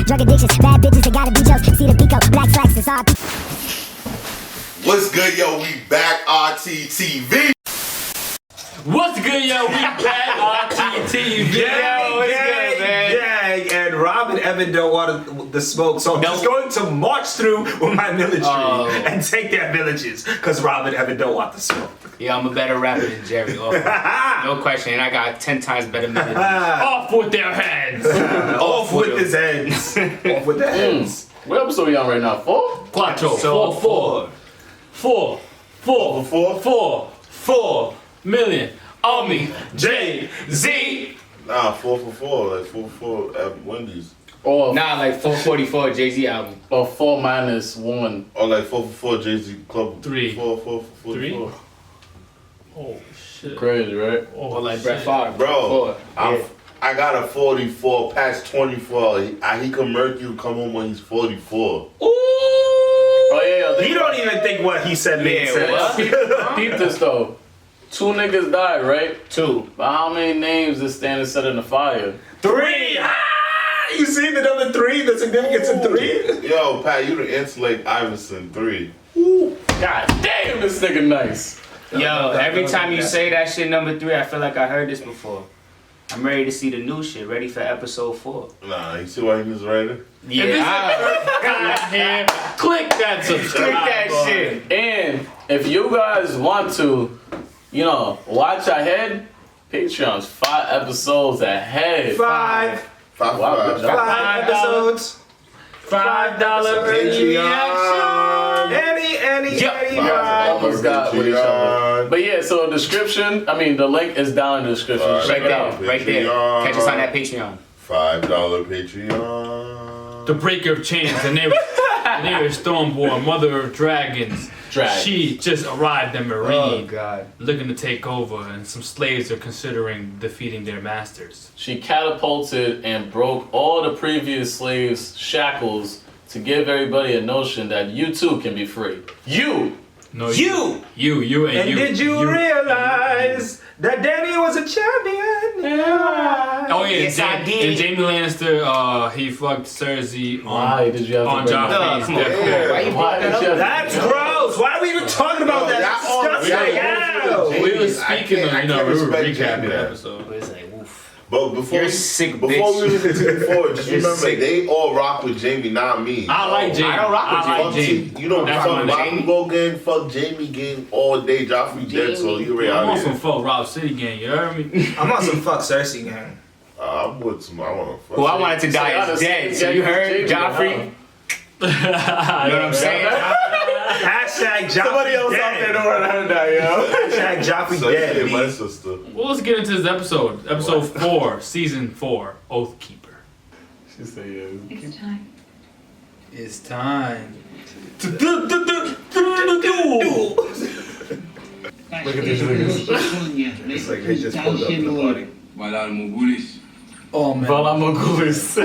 drug addictions, bad bitches, they gotta be jokes. See the Pico, black slacks, it's RP. What's good, yo? We back RTTV. What's good, yo? We back RTTV. Yo, what's good, man? And Rob and Evan don't want the smoke, so I'm just going to march through with my military and take their villages, because Rob and Evan don't want the smoke. Yeah, I'm a better rapper than Jerry. No question, and I got 10 times better melodies. Off with their heads. Off with his heads. Off with their heads. What episode are we on right now? 4? Quattro. 4 million. Army. Jay-Z. Nah, 4 for 4, like 4 for 4 at Wendy's. Or like 444 Jay-Z album. Or 4 minus 1. Or like 4 for 4 Jay-Z Club. 3. 4 for 44. Oh shit. Crazy, right? Or like Brett Favre. Bro, I got a 44 past 24. He can murk you, come home when he's 44. Ooh. Oh yeah, You don't even think what he said made sense. Peep this though. 2 niggas died, right? 2. But how many names is standing set in the fire? 3! You see the number 3, the significance of 3? Yo, Pat, you the intellect Iverson 3. Ooh. God damn, this nigga nice. Yo, every time you say that shit number 3, I feel like I heard this before. I'm ready to see the new shit, ready for episode 4. Nah, you see why he was writing? Yeah, click that subscribe. Click that shit. And if you guys want to, you know, watch ahead, Patreon's 5 episodes ahead. 5 episodes. $5 reaction. Any. Almost got with each other. But yeah, so description, the link is down in the description. Check it out. Right there. Catch us on that Patreon. $5 Patreon. The breaker of chains, Daenerys Stormborn, mother of dragons. She just arrived in Marine, looking to take over, and some slaves are considering defeating their masters. She catapulted and broke all the previous slaves' shackles to give everybody a notion that you too can be free. You! And did you realize that Danny was a champion? Oh yeah, yes, I did. And Jaime Lannister, he fucked Cersei on Joffrey's death. That's gross. Why are we even talking about that? That's We were speaking of, we were recapping the episode. But it's like, oof. But before we sick, we continue forward, just remember they all rock with Jaime, not me. I like Jaime. I don't rock with Jaime. You don't That's fuck my Bakugo gang, fuck Jaime gang all day. Joffrey dead, so you already I'm out on some here. fuck Robcityrt gang, you heard me? I'm on some fuck Cersei gang. I'm with some. I want to fuck. Who I wanted to die is dead. So you heard Joffrey? You know what I'm saying? Hashtag Joffrey Somebody else out there don't want to heard that, yo. Hashtag Joffrey dead. My sister. Well, let's get into this episode. Episode 4, season 4, Oathkeeper. She said, yeah. It's time. It's time. Look at these niggas. It's like they just pulled up to the party. Oh man. Vala Mongolis.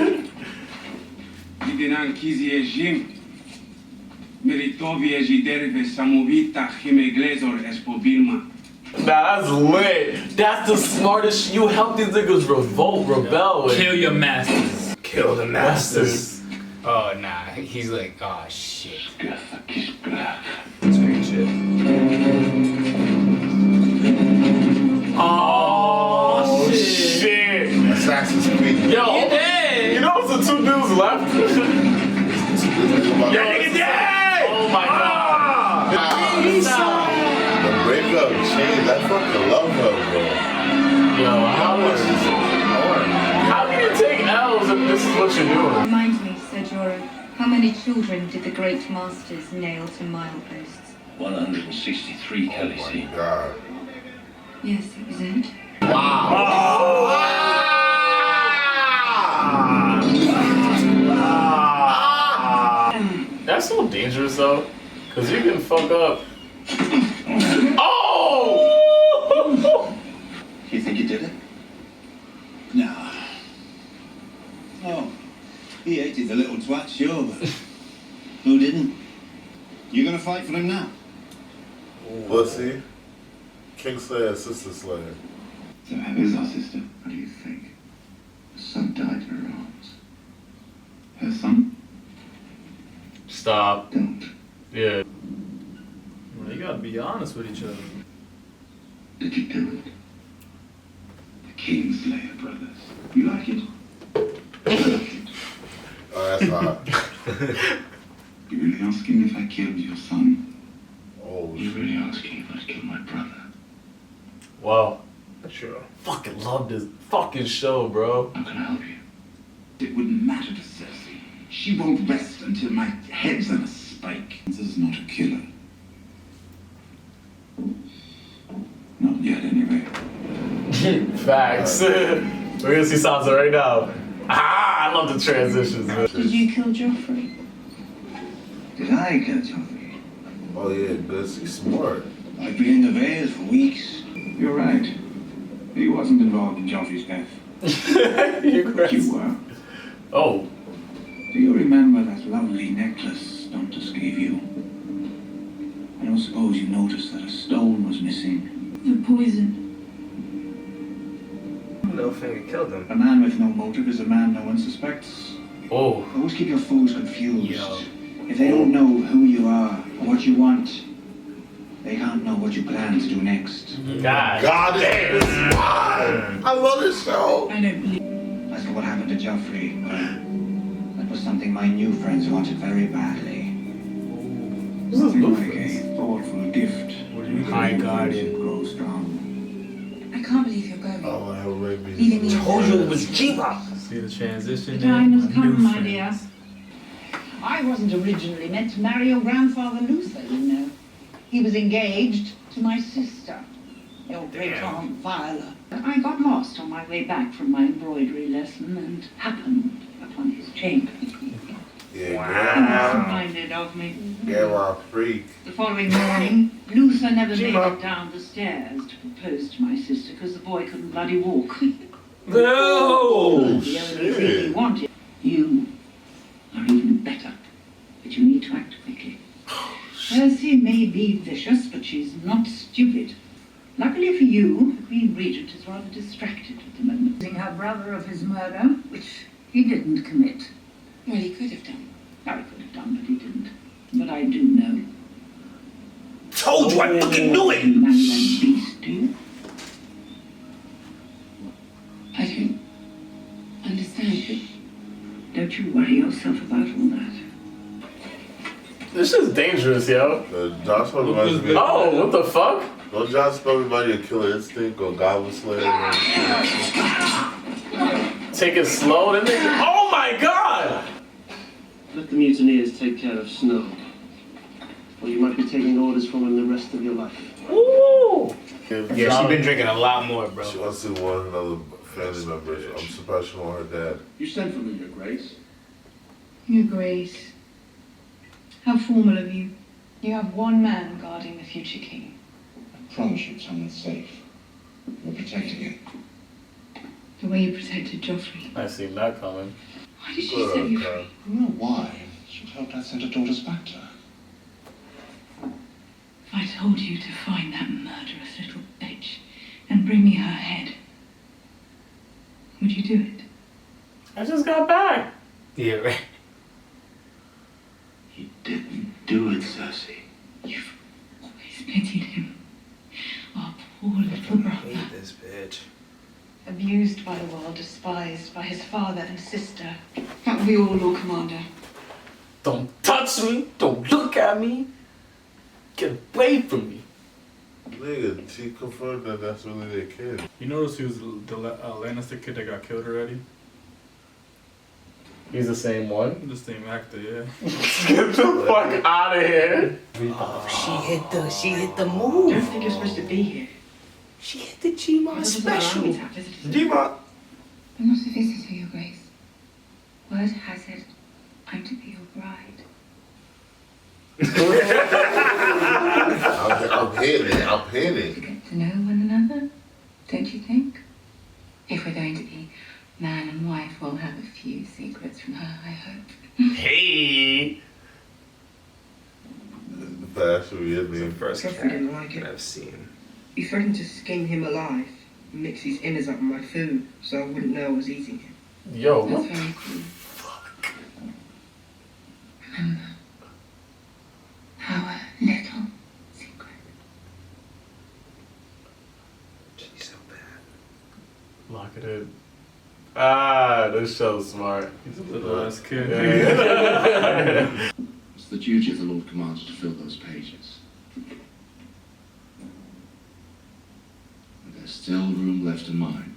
Nah, that's lit. That's the smartest. You help these niggas rebel. Kill your masters. Kill the masters. Oh, nah. He's like, oh, shit. Oh, shit. Assassin's Creed. Yo, you know what's the 2 dudes left? That nigga dead! Oh my god. The breakup changed. I fucking love her, bro. Yo, how can you take L's if this is what you're doing? Remind me, Sir Jorah, how many children did the great masters nail to mileposts? 163, Khaleesi. Oh God. Yes, it was it. That's so dangerous though, cause you can fuck up. Oh! You think you did it? No. Oh, he hated the little twat, sure, but who didn't? You gonna fight for him now? Pussy. Kingslayer, Sister Slayer. So how is our sister? What do you think? Her son died in her arms. Her son? Stop. Don't. Yeah. Well, you gotta be honest with each other. Did you do it? The Kingslayer brothers. You like it? Perfect. Oh, that's hot. You really asking if I killed your son? Oh, You shit. really asking if I'd killed my brother? Wow. Sure. Fucking love this fucking show, bro. How can I help you? It wouldn't matter to Cersei. She won't rest until my head's on a spike. This is not a killer. Not yet, anyway. Facts. We're gonna see Sansa right now. Ah, I love the transitions, man. Did you kill Joffrey? Did I kill Joffrey? Oh yeah, good. He's smart. I've been in the Vales for weeks. You're right. He wasn't involved in Joffrey's death. You're But you correct. were. Oh, Do you remember that lovely necklace Dantas gave you? I don't suppose you noticed that a stone was missing. The poison. Littlefinger killed him. A man with no motive is a man no one suspects. oh. Always keep your foes confused. Yo. If they don't know who you are or what you want, they can't know what you plan to do next. God. God damn. I love this show. I don't believe. As for what happened to Joffrey, well, that was something my new friends wanted very badly. This is Something like Luffy. a thoughtful gift. What do you High Guardian. Grow strong. I can't believe you're going. Oh, I have a red bean. Leaving me. Told you it was Jiva. See the transition? The time has New come, my friends. dear. I wasn't originally meant to marry your grandfather Luther, you know. He was engaged to my sister, your great aunt Viola. I got lost on my way back from my embroidery lesson and happened upon his chamber. Yeah, He was reminded of me. Grandma freak. The following morning, Luther never made Jima. it down the stairs to propose to my sister because the boy couldn't bloody walk. No. The only thing he wanted. You are even better, but you need to act quickly. Cersei may be vicious, but she's not stupid. Luckily for you, the Queen Regent is rather distracted at the moment. Accusing her brother of his murder, which he didn't commit. Well, he could have done. Well, he could have done, but he didn't. But I do know. Told you, I fucking knew it. Man and beast, do you? I don't understand. Don't you worry yourself about all that. This shit's dangerous, yo. Josh Snow reminds me. Oh, what the fuck? Don't Josh Snow remind you of Killer Instinct or Goblin Slayer? Take it slow, then they. Oh my god! Let the mutineers take care of Snow, or you might be taking orders from him the rest of your life. Ooh! Yeah, she been drinking a lot more, bro. She wants to see one another family member. I'm surprised she don't want her dad. You sent for me, Your Grace. Your Grace. How formal of you. You have one man guarding the future king. I promise you someone's safe. We're protecting him. The way you protected Joffrey. I seen that coming. Why did she set you free? I don't know why. She hoped I'd send her daughters back to her. If I told you to find that murderous little bitch and bring me her head, would you do it? I just got back. Yeah, right. He didn't do it, Cersei. You've always pitied him. Our poor little I brother. hate this bitch. Abused by the world, despised by his father and sister. That we all know, Commander. Don't touch me. Don't look at me. Get away from me. Nigga, she confirmed that that's really their kid. You notice he was the Lannister kid that got killed already? He's the same one. The same actor, yeah. Get the fuck out of here. She hit the move. I don't think you're supposed to be here. She hit the Gmod special. Gmod. I'm not a visitor, Your Grace. Word has it, I'm to be your bride. I'm hitting it. I'm hitting To it. get to know one another, don't you think? If we're going to be man and wife, we'll have a few secrets from her, I hope. Hey. The fashion we It's the in first Joffrey didn't like cat it. I've seen. He threatened to skin him alive, mix his innards up with my food, so I wouldn't know I was eating him. Yo, That's what? very cool. Remember our little secret. She's so bad. Lock it in. Ah, this show's smart. He's a little ass kid. Yeah. It's the duty of the Lord Commander to fill those pages. And there's still room left in mine.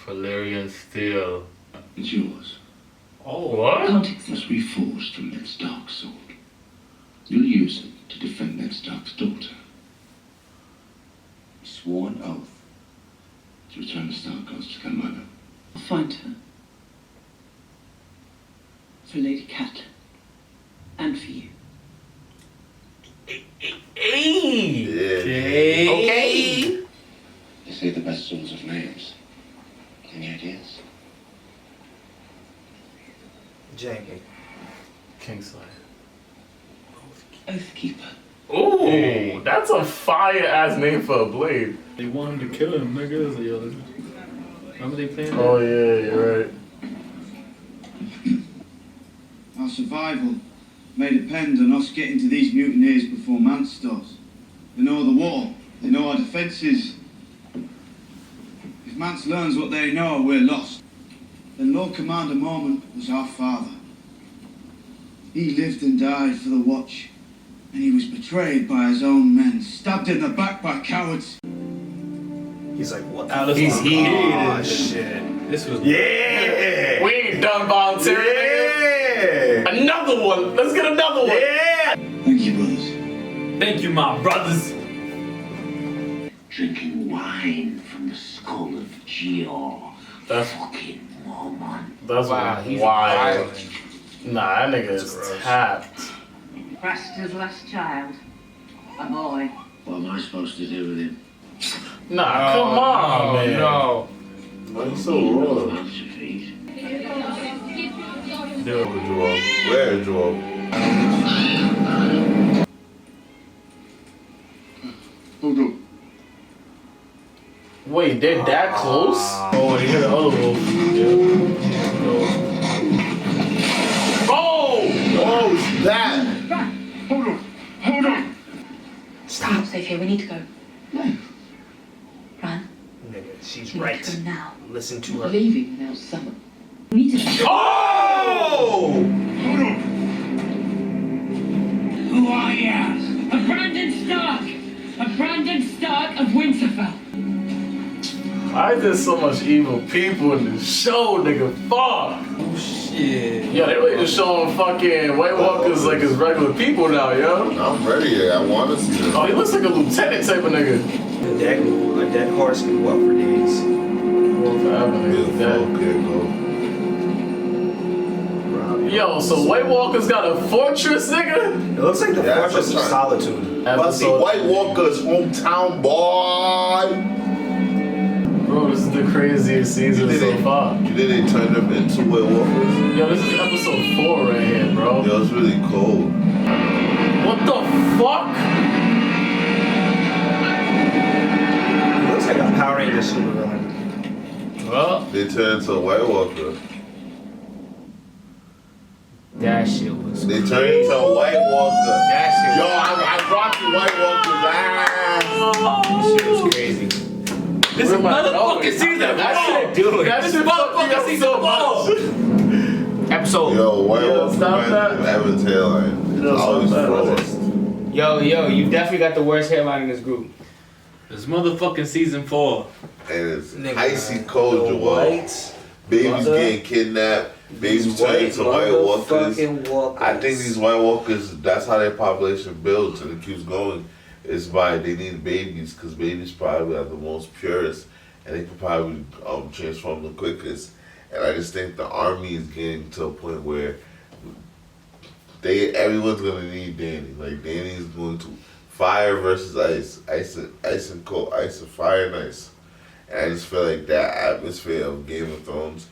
Valyrian steel. It's yours. Oh, what? As reforged from Ned's dark sword. You'll use it to defend Ned Stark's daughter. Sworn oath to return the Starkers to their mother. I'll find her. For Lady Catelyn. And for you. Hey. Okay. They say the best swords have names. Any ideas? Jaime. Kingslayer. Oathkeeper. Ooh, that's a fire ass name for a blade. They wanted to kill him, nigga. So, yo, remember they playing that? Oh yeah, you're right. Our survival may depend on us getting to these mutineers before Mance does. They know the wall. They know our defences. If Mance learns what they know, we're lost. Then Lord Commander Mormont was our father. He lived and died for the Watch, and he was betrayed by his own men, stabbed in the back by cowards. He's like, what? He's heated. Oh, shit. This was. Yeah! We ain't done volunteering. Yeah! Another one! Let's get another one! Yeah! Thank you, brothers. Thank you, my brothers. Drinking wine from the skull of Gio. That's fucking Mormont. That's Wow, he's wild. wild. Nah, that nigga is tapped. Craster's last child. A boy. What am I supposed to do with him? Nah, come on, man. No. Why you so wrong? Mouth to feed. Where, Joel? Hold on. Wait, they're that close? Oh, they hit the other wolf. Oh! Oh, that! Hold on. Hold on. Stop. We're not safe here. We need to go. No. Run. Nigga, she's We right. need to go now. Listen to We're her. leaving without someone. We need to. Oh! Hold on. Who are you? A Brandon Stark. A Brandon Stark of Winterfell. Why is there so much evil people in this show, nigga? Fuck! Oh, shit. Yo, they really just showing fucking White Walkers like as regular people now, yo. I'm ready. I want to see this. Oh, he looks like a lieutenant type of nigga. A dead horse can walk for days. Well, forever, nigga. Dead. Okay, go. Yo, so White Walker's got a fortress, nigga? It looks like the Yeah, Fortress of that's Solitude. But see, White Walker's hometown, boy. Bro, this is the craziest season so far. You think they turned them into White Walkers? Yo, this is episode 4 right here, bro. Yo, it's really cold. What the fuck? It looks like a Power Ranger supervillain. Well, They turned into a White Walker. That shit was. They turned into a White Walker. That shit Yo, was. I dropped the White Walker's ass. That shit was crazy. This is motherfucking season 4. That shit Motherfucking season 4. Episode. Yo, White Yo, Walker stop man, that. Evan's hairline. Yo, It's stop always that. froze. Yo, you definitely got the worst hairline in this group. This motherfucking season 4. And it's Nigga, icy cold, the Joel. white Babies mother- getting kidnapped. Babies These turning into White Walkers. motherfucking walkers. I think these White Walkers, that's how their population builds and it keeps going. Is by they need babies because babies probably are the most purest and they can probably transform the quickest. And I just think the army is getting to a point where everyone's gonna need Danny. Like Danny is going to fire versus ice and cold, ice and fire and ice. And I just feel like that atmosphere of Game of Thrones,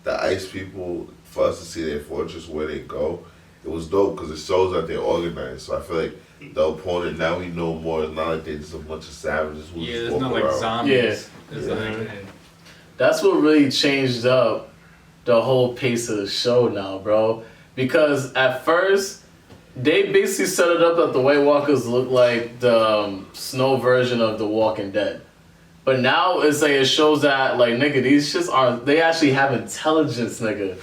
the ice people, for us to see their fortress where they go, it was dope because it shows that they're organized. So I feel like the opponent, now we know more. It's not like they're just a bunch of savages who Yeah, just it's walk not like around. zombies. Yeah. It's Yeah. like, that's what really changed up the whole pace of the show now, bro. Because at first, they basically set it up that the White Walkers look like the snow version of The Walking Dead. But now it's like it shows that, like, nigga, these shits aren't, they actually have intelligence, nigga.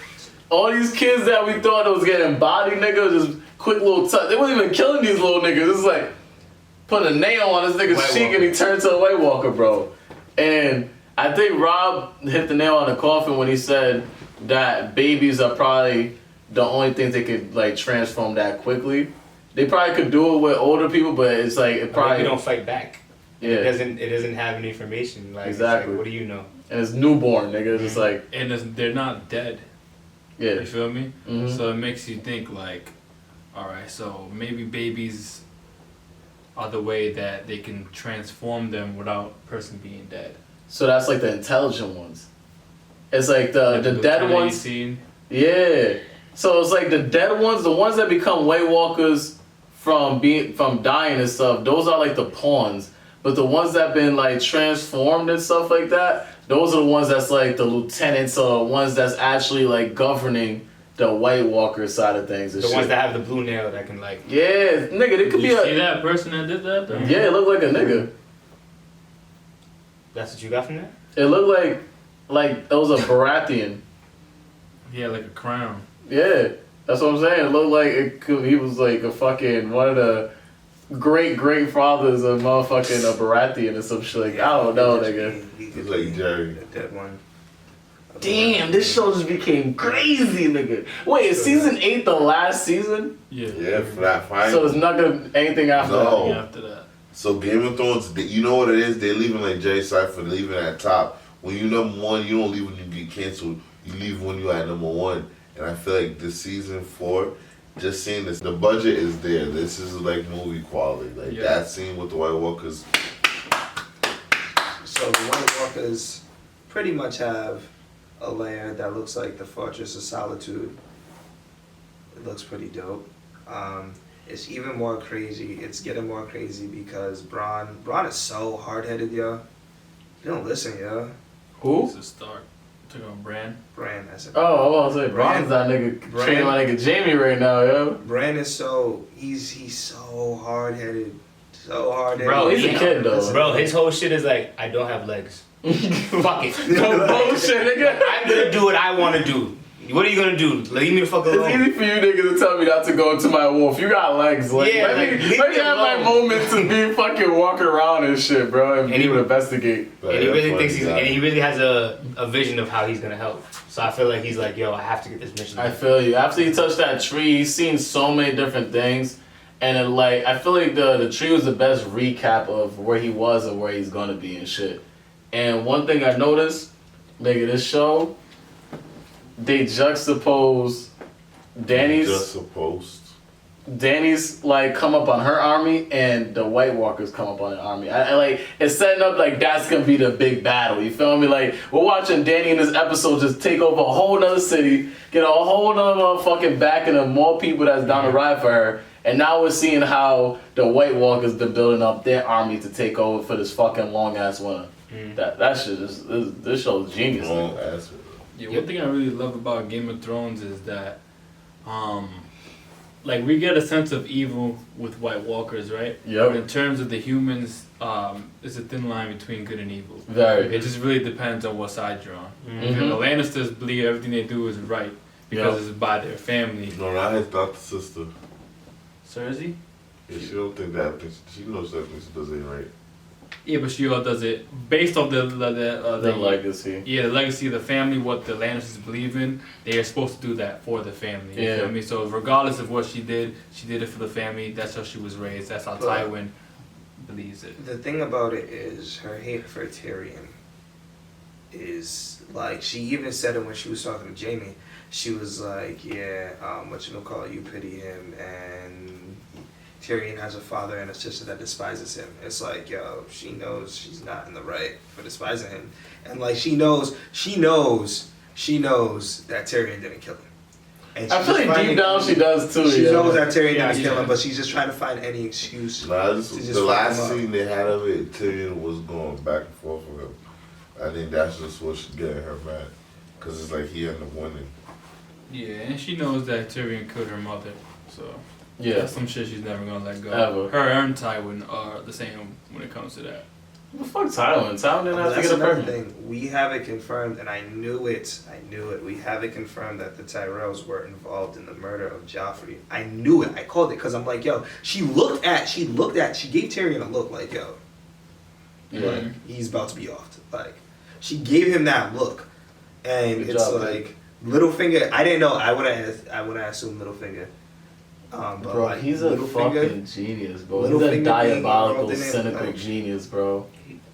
All these kids that we thought was getting body, nigga, just quick little touch. They weren't even killing these little niggas. It's like putting a nail on this nigga's cheek and he turned to a White Walker, bro. And I think Rob hit the nail on the coffin when he said that babies are probably the only things they could like transform that quickly. They probably could do it with older people, but it's like it probably Maybe don't fight back. Yeah, it doesn't have any information. Like, exactly. It's like, what do you know? And it's newborn, nigga. It's just like and they're not dead. Yeah, you feel me? Mm-hmm. So it makes you think like, all right, so maybe babies are the way that they can transform them without a person being dead. So that's like the intelligent ones. It's like the dead ones. Yeah. So it's like the dead ones, the ones that become White Walkers from dying and stuff. Those are like the pawns. But the ones that been like transformed and stuff like that, those are the ones that's like the lieutenants or the ones that's actually like governing the White Walker side of things. The ones that have the blue nail that can like. Yeah, nigga, it could be see that person that did that though? Yeah, it looked like a nigga. That's what you got from that? It looked like it was a Baratheon. Yeah, like a crown. Yeah, that's what I'm saying. It looked like he was like a fucking one of the great fathers of motherfucking a Baratheon or some shit. Like, I don't know, nigga. He's like Jerry. The dead one. Damn, this show just became crazy, nigga. Wait, is season 8 the last season? Yeah, for that final. So there's not gonna anything after No. After that. So Game of Thrones, you know what it is? They're leaving like Jerry Cypher, leaving at top. When you number one, you don't leave when you get canceled. You leave when you at number one. And I feel like this season 4, just seeing this, the budget is there. This is like movie quality. Like that scene with the White Walkers. So the White Walkers pretty much have a lair that looks like the Fortress of Solitude. It looks pretty dope. It's even more crazy. It's getting more crazy because Bronn is so hard-headed, yo. You don't listen, yo. Who? It's a start. Took on Bran. Bran, that's it. Oh, I was about to say, Brann's that nigga training my nigga Jaime right now, yo. Bran is he's so hard-headed. So hard-headed. Bro, he's a kid, though. Bro, his whole shit is like, I don't have legs. Fuck it. No bullshit, nigga. I'm gonna do what I wanna do. What are you gonna do? Leave me the fuck alone. It's easy for you niggas to tell me not to go into my wolf. You got legs. Like, Yeah, let me have my moment to be fucking walking around and shit, bro, and you investigate. And he really thinks he really has a vision of how he's gonna help. So I feel like he's like, yo, I have to get this mission. I feel you. After he touched that tree, he's seen so many different things. And it, like, I feel like the tree was the best recap of where he was and where he's gonna be and shit. And one thing I noticed, nigga, this show, they juxtapose Dany's like come up on her army and the White Walkers come up on an army. I like it's setting up like that's gonna be the big battle. You feel me? Like we're watching Dany in this episode just take over a whole nother city, get a whole nother motherfucking back and more people that's down the ride for her. And now we're seeing how the White Walkers been building up their army to take over for this fucking long ass winter. That shit is this show is genius. Long ass. Yeah, one thing I really love about Game of Thrones is that, like we get a sense of evil with White Walkers, right? Yep. But in terms of the humans, there's a thin line between good and evil. Very. It just really depends on what side you're on. Mm-hmm. The Lannisters believe everything they do is right because it's by their family. No, not his daughter's sister. Cersei? Yeah, she don't think that. She knows that she does it right. Yeah, but she all does it based off the legacy. Yeah, the legacy of the family, what the Lannisters believe in. They are supposed to do that for the family. You feel me? So regardless of what she did it for the family. That's how she was raised. That's how Tywin believes it. The thing about it is her hate for Tyrion is like she even said it when she was talking to Jaime. She was like, yeah, you pity him, and Tyrion has a father and a sister that despises him. It's like, yo, she knows she's not in the right for despising him. And like she knows that Tyrion didn't kill him. And I feel like deep down she does too. She knows that Tyrion didn't kill him, but she's just trying to find any excuse. The last scene they had of it, Tyrion was going back and forth with him. I think that's just what's getting her mad. Because it's like he ended up winning. Yeah, and she knows that Tyrion killed her mother, so Yeah. that's some shit she's never gonna let go. Ever. Her and Tywin are the same when it comes to that. What the fuck, Tywin? Tywin didn't have to That's get a another pregnant. thing. We have it confirmed, and I knew it. We have it confirmed that the Tyrells were involved in the murder of Joffrey. I knew it. I called it because I'm like, yo. She gave Tyrion a look like, yo. Yeah. Like, he's about to be off. Like, she gave him that look, and Good it's job, like Littlefinger. I didn't know. I would have assumed Littlefinger. But Bro, like, he's a fucking genius, bro. He's a diabolical, cynical genius, bro.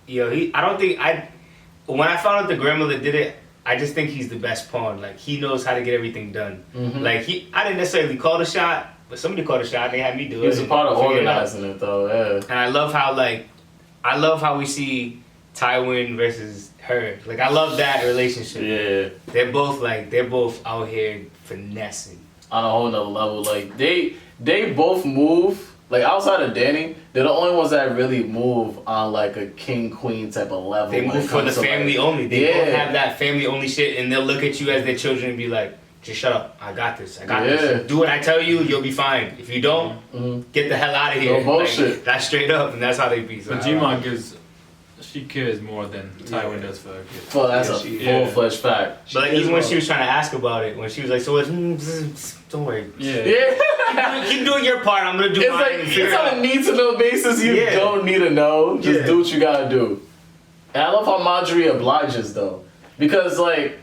Yo, when I found out the grandmother did it, I just think he's the best pawn. Like, he knows how to get everything done. Mhm. Like, I didn't necessarily call the shot, but somebody called the shot. They had me do it. He was a part of Figure it out. organizing it, though. Yeah. And I love how we see Tywin versus her. Like, I love that relationship. Yeah. They're both out here finessing. On a whole nother level, like they both move. Like outside of Dany, they're the only ones that really move on like a king queen type of level. They move for the family only. They both have that family only shit, and they'll look at you as their children and be like, "Just shut up. I got this. this. Do what I tell you. You'll be fine. If you don't, get the hell out of here." No bullshit. Like, that's straight up, and that's how they be. So But G-Mon she cares more than Tywin does for her kids. Well, that's a full-fledged fact. But like, even when she was trying to ask about it, when she was like, "So don't worry. Keep doing your part. I'm gonna do mine." It's on a need-to-know basis. You don't need to know. Just do what you gotta do. And I love how Marjorie obliges, though, because like,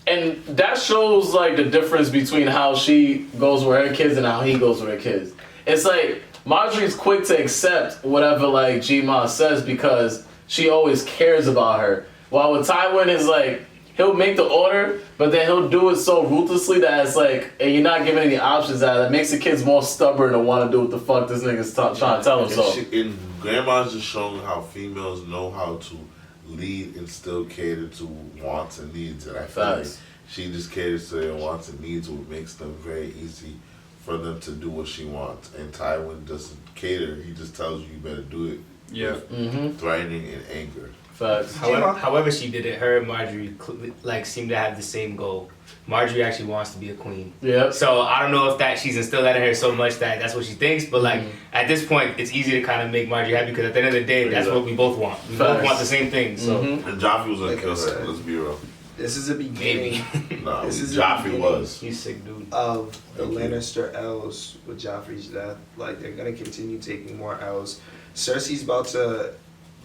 and that shows like the difference between how she goes with her kids and how he goes with her kids. It's like Marjorie's quick to accept whatever like G-Ma says because she always cares about her. While with Tywin is like, he'll make the order, but then he'll do it so ruthlessly that it's like, and you're not giving any options out. That makes the kids more stubborn to want to do what the fuck this nigga's trying to tell them. So, And Grandma's just showing how females know how to lead and still cater to wants and needs. And I feel like she just caters to their wants and needs, which makes them very easy for them to do what she wants. And Tywin doesn't cater. He just tells you better do it. Yeah. Threatening and anger. Facts. However she did it, her and Marjorie like seem to have the same goal. Marjorie actually wants to be a queen. Yeah. So I don't know if she's instilled that in her so much that that's what she thinks. But like at this point, it's easy to kind of make Marjorie happy because at the end of the day, that's what we both want. We both want the same thing. So And Joffrey was gonna kill her. Let's be real. This is the beginning. No, this is Joffrey was. He's sick, dude. Of the Lannister L's with Joffrey's death. Like, they're gonna continue taking more L's. Cersei's about to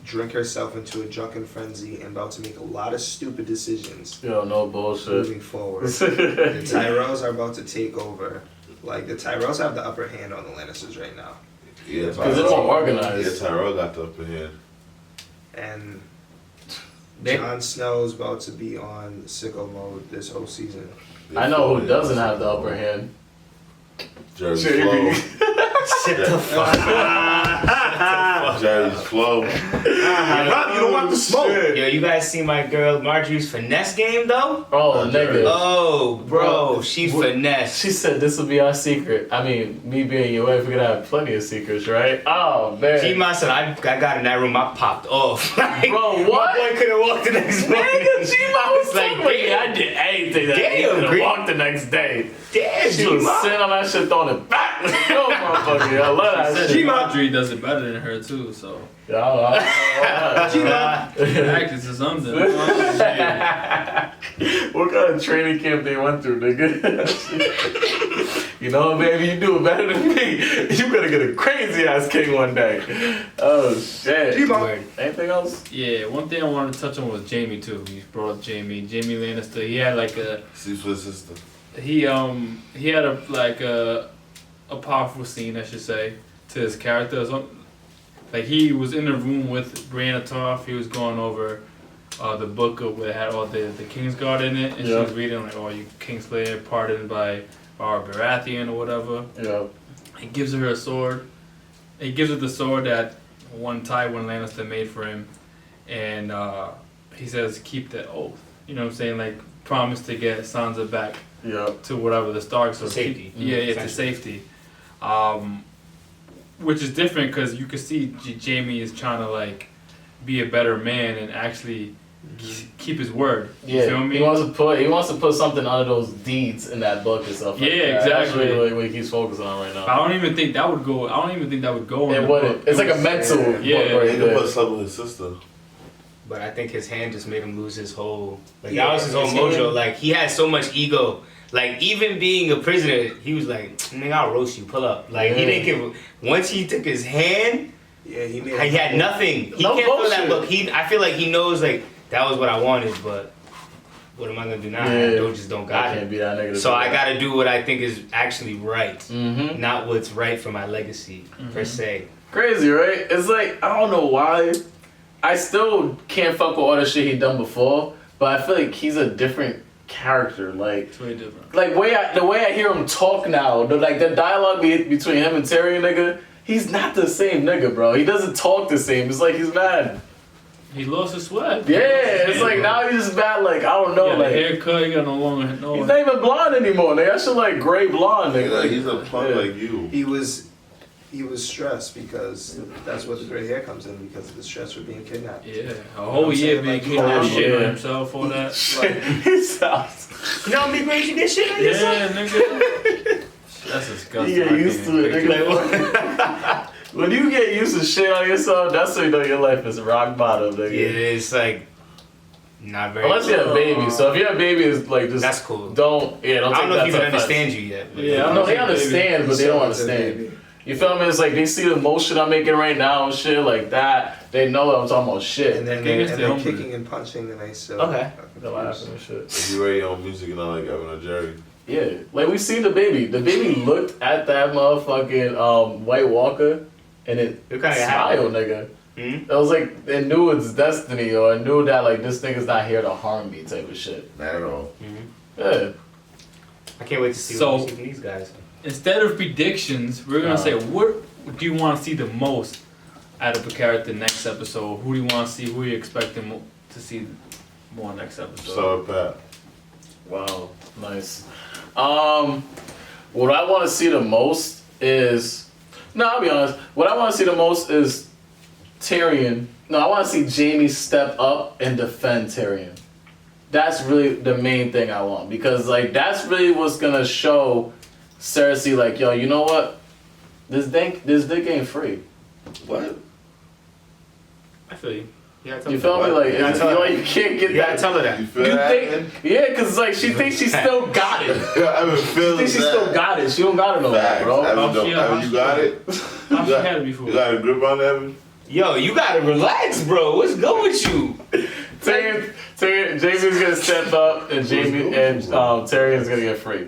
drink herself into a drunken frenzy and about to make a lot of stupid decisions. Yo, no bullshit. Moving forward. The Tyrells are about to take over. Like, the Tyrells have the upper hand on the Lannisters right now. Yeah, because it's more organized. Yeah, Tyrell got the upper hand. And Jon Snow's about to be on sicko mode this whole season. I know who doesn't have the upper hand. Jerry's Flow. Shut the fuck up. Jerry's Flow. Rob, you don't want the smoke. Yo, you guys see my girl Marjorie's finesse game though? Oh, nigga. Oh, bro, she's finesse. She said this will be our secret. I mean, me being your wife, we're gonna have plenty of secrets, right? Oh, man. G-Ma said, I got in that room, I popped off. Like, bro, what? My boy couldn't walk the next morning. Nigga, G-Ma was like, I did anything that he couldn't walk the next day. Damn, she was G-Ma. sitting on that shit, throwing it back. Yo, motherfucker, I love that shit. Marjorie does it better than her too, so. Yeah, Practice or something. What kind of training camp they went through, nigga? You know, baby, you do it better than me. You gonna get a crazy ass king one day. Oh shit. Anything else? Yeah, one thing I wanted to touch on was Jaime too. You brought up Jaime Lannister. He had like a sister. He had a powerful scene, I should say, to his character. Like he was in the room with Brienne of Tarth. He was going over the book where it had all the Kingsguard in it, and she was reading like, "Oh, you Kingslayer, pardoned by our Baratheon or whatever." Yeah. He gives her a sword. He gives her the sword that one Tywin Lannister made for him, and he says, "Keep that oath." You know what I'm saying? Like promise to get Sansa back. To whatever the Starks or safety. To safety. Which is different because you can see Jaime is trying to like be a better man and actually keep his word. You Yeah, feel me? he wants to put something under those deeds in that book and stuff. Like Yeah, that. exactly. That's really what he keeps focusing on right now. I don't even think that would go. In It the wouldn't. book. It's like a mental book right He there. could put something with his sister. But I think his hand just made him lose his whole. Like Yeah, that was his whole his mojo. hand. Like he had so much ego. Like even being a prisoner, he was like, "Nigga, I'll roast you. Pull up." Like he didn't give. Once he took his hand, Yeah, he made. he had nothing. He No can't feel that bullshit. book. I feel like he knows like that was what I wanted, but what am I gonna do now? Yeah. I don't got I it. can't be that nigga. So I gotta do what I think is actually right, Mm-hmm. not what's right for my legacy per se. Crazy, right? It's like I don't know why. I still can't fuck with all the shit he done before, but I feel like he's a different character. Like It's way different. the way I hear him talk now, the dialogue between him and Tyrion, nigga, he's not the same nigga, bro. He doesn't talk the same. It's like he's mad. He lost his sweat. Yeah, it's like now he's just mad. Like I don't know, Yeah, like the haircut, he got no longer. No, he's not even blonde anymore. Nigga, that shit like gray blonde. Nigga. He's a punk like you. He was stressed because that's what the gray hair comes in because of the stress for being kidnapped. Yeah, a whole year being kidnapped, shit on himself, all that. He sounds. You know how many grades you get shit on yourself? Yeah, nigga. That's disgusting. You get used to it, nigga. When you get used to shit on yourself, that's when you know your life is rock bottom, nigga. Yeah, it's like not very. Unless you have a baby. So if you have a baby, it's like just that's cool. Don't take I don't know that if he to can offense. understand you yet. Yeah, no, they understand, but they don't understand. You feel me? It's like they see the motion I'm making right now and shit like that. They know that I'm talking about shit. And then they're kicking and punching and they still. Okay. They're laughing and shit. If you radio on music, you know, like Evan or Jerry. Yeah, like we see the baby. The baby looked at that motherfucking White Walker, and it smiled, nigga. It was like it knew its destiny, or it knew that like this nigga's not here to harm me, type of shit. Not at all. Yeah. I can't wait to see So- what we see from these guys. Instead of predictions, we're gonna say what do you want to see the most out of a character next episode? Who do you want to see? Who are you expecting to see more next episode? So Pat. Wow, nice. What I want to see the most is I'll be honest. What I want to see the most is Tyrion. No, I want to see Jaime step up and defend Tyrion. That's really the main thing I want because like that's really what's gonna show Cersei like, yo, you know what? This dick ain't free. What? I feel you. You feel me? Like, Yeah, tell her. you can't get You gotta that. tell her that. You feel You that? think? Yeah, cause like she thinks she still got it. I haven't She feel thinks she that. still got it. She don't got it no more, Facts. bro. Evan, you got it? How she had it before? You got a grip on Evan? Yo, you gotta relax, bro. What's good with you? Jamie's gonna step up, and Tyrion's gonna get free.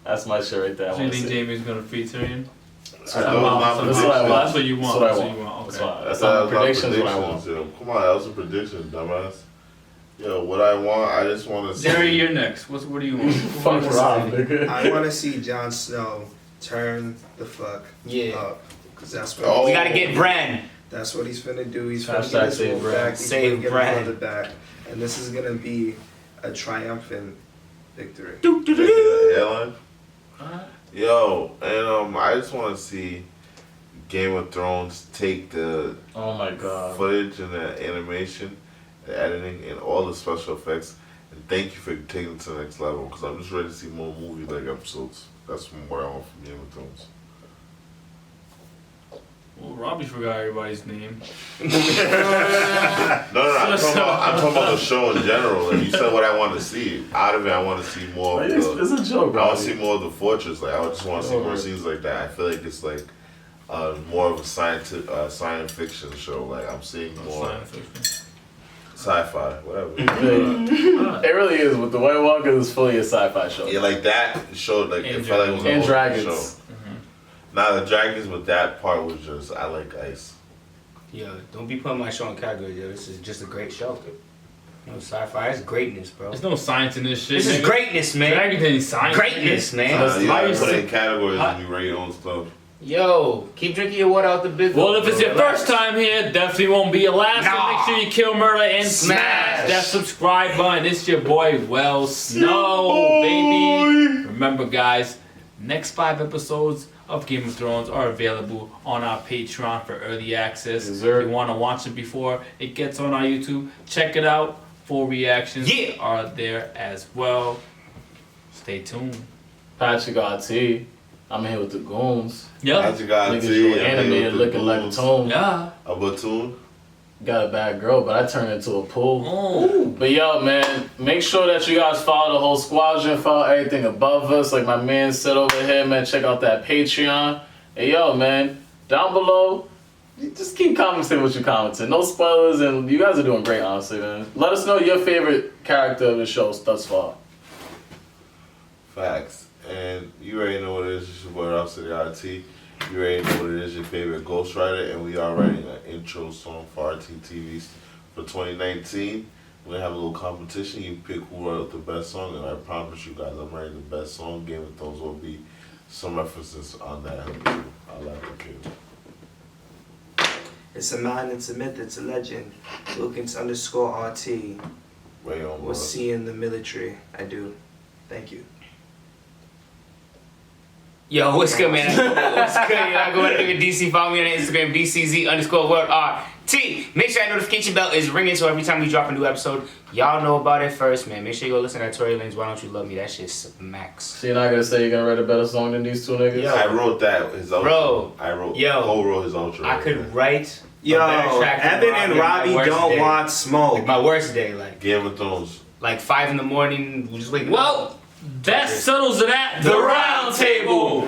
That's my shit right there. I Do you wanna think see. Jamie's gonna free Tyrion? That's what I want. That's what you want. That's what I That's what you want. want. That's Okay. why. That's my my predictions. What I predictions. want. Yo. Come on, that was a prediction, dumbass. Yo, what I want, I just want to see. Jerry, you're next. What do you want? Fuck Rob, nigga. I want to see Jon Snow turn the fuck up. Because that's what We gotta get Bran. That's what he's finna do. He's finna Hashtag get his save wolf Bran. back. He's Save finna get Bran. his brother back. And this is gonna be a triumphant victory. Airline? Yo, and I just want to see Game of Thrones take the Oh my god. footage and the animation, the editing, and all the special effects. And thank you for taking it to the next level because I'm just ready to see more movie-like episodes. That's what I want from Game of Thrones. Well, Robbie forgot everybody's name. No, I'm talking about the show in general. Like you said, what I want to see out of it, I want to see more. Of It's a joke, bro. I want to see more of the fortress. Like I just want to see more scenes like that. I feel like it's like more of a science fiction show. Like I'm seeing more Science fiction. sci-fi, whatever. It really is. With the White Walker, it's fully a sci-fi show. Yeah, like that showed like it felt like it was a And whole dragons. show. Nah, the dragons, but that part was just I like ice. Yo, don't be putting my show in category, yo. This is just a great show. You know, sci-fi is greatness, bro. There's no science in this shit. This is nigga. greatness, man. Dragons ain't science. Greatness, man. You gotta put it in categories when you rate your own stuff. Yo, keep drinking your water out the big Well, one, if it's bro. your Relax. first time here, definitely won't be your last. So Nah. make sure you kill, murder, and smash that subscribe button. It's your boy, Well Snow, baby. Remember, guys, next 5 episodes of Game of Thrones are available on our Patreon for early access. Yes, If sir. you want to watch it before it gets on our YouTube, check it out. full reactions Yeah. are there as well. Stay tuned. Patricrt, I'm here with the goons. Yeah. Patricrt, Niggas animated looking like a tune. Yeah. A platoon. Got a bad girl, but I turned into a pool. Oh. But yo, man, make sure that you guys follow the whole squadron, follow everything above us. Like my man said over here, man, check out that Patreon. Hey, yo, man, down below, just keep commenting what you commenting. No spoilers, and you guys are doing great, honestly, man. Let us know your favorite character of the show thus far. Facts. And you already know what it is. It's your boy Robcityrt. You already know what it is. Your favorite ghostwriter, and we are writing an intro song for RTTVs for 2019. We're gonna have a little competition. You pick who wrote the best song, and I promise you guys, I'm writing the best song. Game of Thrones will be some references on that. I like it. It's a man, it's a myth, it's a legend. Wilkins_RT. Right on, We'll see you in the military. I do. Thank you. Yo, what's good, man? What's good? Y'all go ahead and give DC. Follow me on Instagram, DCZ_WorldRT. Make sure that notification bell is ringing so every time we drop a new episode, y'all know about it first, man. Make sure you go listen to that Tory Lanez, Why Don't You Love Me? That shit smacks. So you're not gonna say you're gonna write a better song than these two niggas? Yeah, I wrote that. His outro. Bro. I wrote. Yo. Cole wrote his outro. I could write Yo, a better track than Evan and Robbie on my worst don't day. want smoke. Like my worst day, like Game of Thrones. like 5 in the morning, we just waking up. Well, that settles it at the round table.